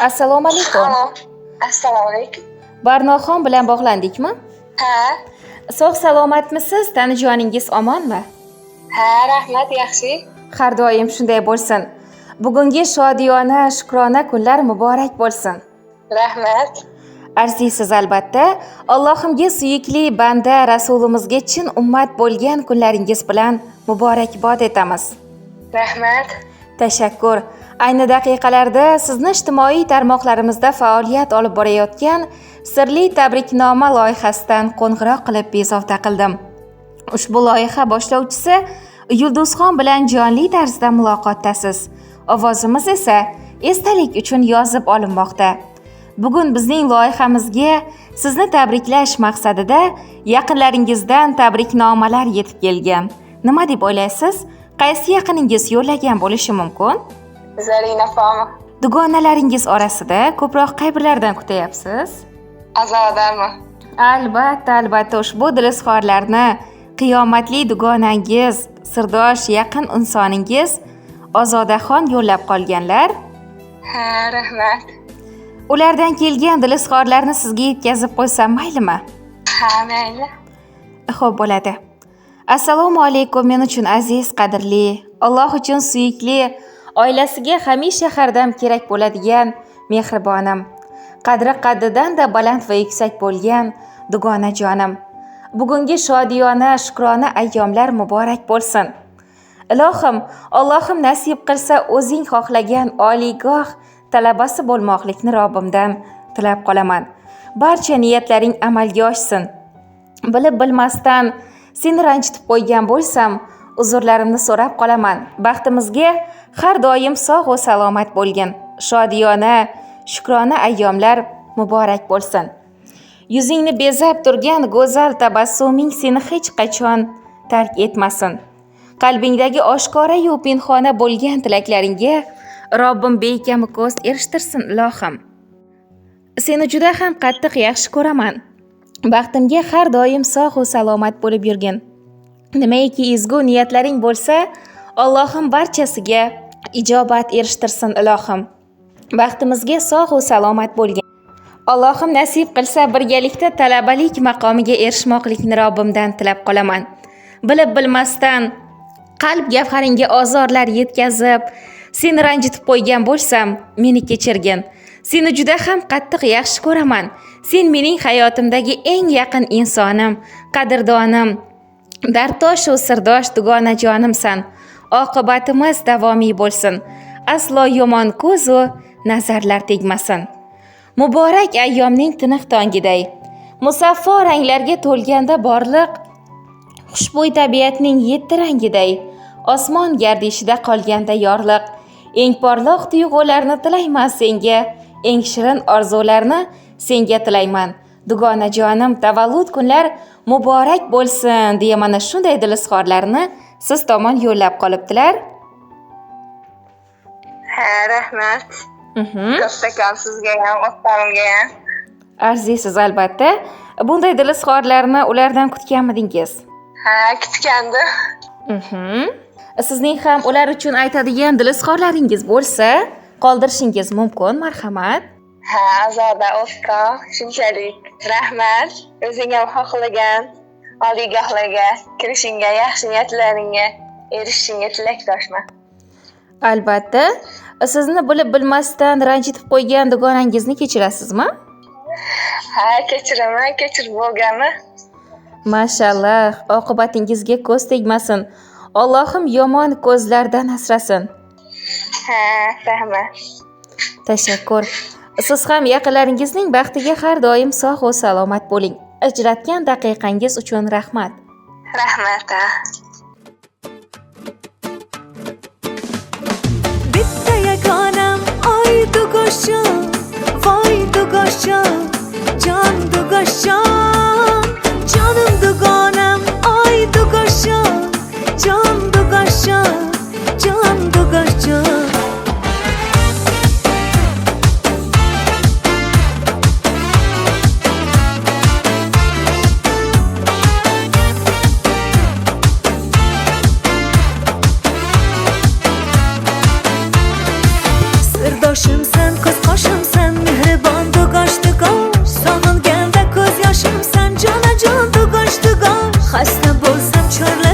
Assalomu alaykum. Alo. Assalomu alaykum. Barnoxon bilan bog'landikmi? Ha. Sog' salomatmisiz? Tanijoningiz omonmi? Ha, rahmat, yaxshi. Har doim shunday bo'lsin. Bugungi shodiyona, shukrona kunlar muborak bo'lsin. Rahmat. Arziysiz albatta. Allohimga suyukli banda rasulimizga chin ummat bo'lgan kunlaringiz bilan muborakbod etamiz. Rahmat. Tashakkur. Ayni daqiqalarda sizni ijtimoiy tarmoqlarimizda faoliyat olib borayotgan sirli tabriknoma loyihasidan qo'ng'iroq qilib bezovta qildim. Ushbu loyiha boshlovchisi Yulduzxon bilan jonli tarzda muloqotdasiz. Ovozimiz esa esdalik uchun yozib olinmoqda. Bugun bizning loyihamizga sizni tabriklash maqsadida yaqinlaringizdan tabriknomalar yetib kelgan. Nima deb o'ylaysiz? Qaysi yaqiningiz yo'llagan bo'lishi mumkin? Zarina Foma. Dugonalaringiz orasida ko'proq qayerlardan kutayapsiz? Azodami? Albatta, ushbu dilizxorlarni qiyomatli dugonangiz, sirdosh, yaqin insoningiz Ozodaxon yo'llab qolganlar. Ha, rahmat. Ulardan kelgan dilizxorlarni sizga yetkazib qo'ysam maylimi? Ha, mayli. Xo'p, bo'ladi. Assalomu alaykum, men uchun aziz, qadrli, Alloh uchun suyukli, oilasiga hamisha hardam kerak bo'ladigan mehribonim, qadri qaddidan-da baland va yuksak bo'lgan dugonajonim. Bugungi shodiyona, shukrona ayyomlar muborak bo'lsin. Ilohim, Allohim nasib qilsa o'zing xohlagan oliygoh talabasi bo'lmoqlikni Robbimdan tilab qolaman. Barcha niyatlaring amalga oshsin. Bilib bilmasdan seni ranjitib qo'ygan bo'lsam, uzrlarimni so'rab qolaman. Baxtimizga har doim sog' va salomat bo'lgin. Shodiyona, shukrona ayyomlar muborak bo'lsin. Yuzingni bezab turgan go'zal tabassuming seni hech qachon tark etmasin. Qalbingdagi oshkora yu pinhona bo'lgan tilaklaringga Robbim beikami ko'z erishtirsin, ilohim. Seni juda ham qattiq yaxshi ko'raman. Baxtimga har doim sog' va salomat bo'lib yurgin. Nimaiki ezgu niyatlaring bo'lsa, Allohim barchasiga ijobat erishtirsin, ilohim. Baxtimizga sog' va salomat bo'lgin. Allohim nasib qilsa birgalikda talabalik maqomiga erishmoqlikni Robbimdan tilab qolaman. Bilib bilmasdan qalb gavharingga ozorlar yetkazib, seni ranjitib qo'ygan bo'lsam, meni kechirgin. Seni juda ham qattiq yaxshi ko'raman. Sen mening hayotimdagi eng yaqin insonim, qadrdonim, dardosh va sirdosh dugonajonimsan. Oqibatimiz davomiy bo'lsin. Aslo yomon ko'z va nazarlar tegmasin. Muborak ayyomning tiniq tongiday, musaffo ranglarga to'lganda borliq, xushbo'y tabiatning 7 rangiday, osmon gardishida qolganda yorliq, eng porloq tuyg'ularni tilayman senga, eng shirin orzularni senga tilayman. Dugonajonim, tavallud kunlar muborak bo'lsin deya mana shunday dilizxorlarni siz tomon yo'llab qolibdilar. Ha, rahmat. Kattakon sizga ham, o'rtamga ham. Arziysiz albatta. Bunday dilizxorlarni ulardan kutganmidingiz? Ha, kutgandim. Sizning ham ular uchun aytadigan dilizxorlaringiz bo'lsa, qoldirishingiz mumkin, marhamat. Ha, Azoda o'rta, shunchalik. Rahmat. O'zing ham xohlagan oliygohlarga kirishingga, yaxshi niyatlaringga erishishingga tilakdoshman. Albatta, sizni bilib bilmasdan ranjitib qo'ygan dugonangizni kechirasizmi? Ha, kechiraman, kechirib bo'lganmi? Mashallah, oqibatingizga ko'z tegmasin. Allohim yomon ko'zlardan asrasin. Ha, rahmat. Tashakkur. Siz ham yaqinlaringizning baxtiga har doim sog' va salomat bo'ling. Ajratgan daqiqangiz uchun rahmat. Rahmat. Bitta yagonam oy dugoshon, voy dugoshon, jon dugoshon, jonim dugonam oy dugoshon, jon dugoshon, jon dugoshon. Sirdoshimsan, ko'z qoshimsan, xasta bo'lsam chorla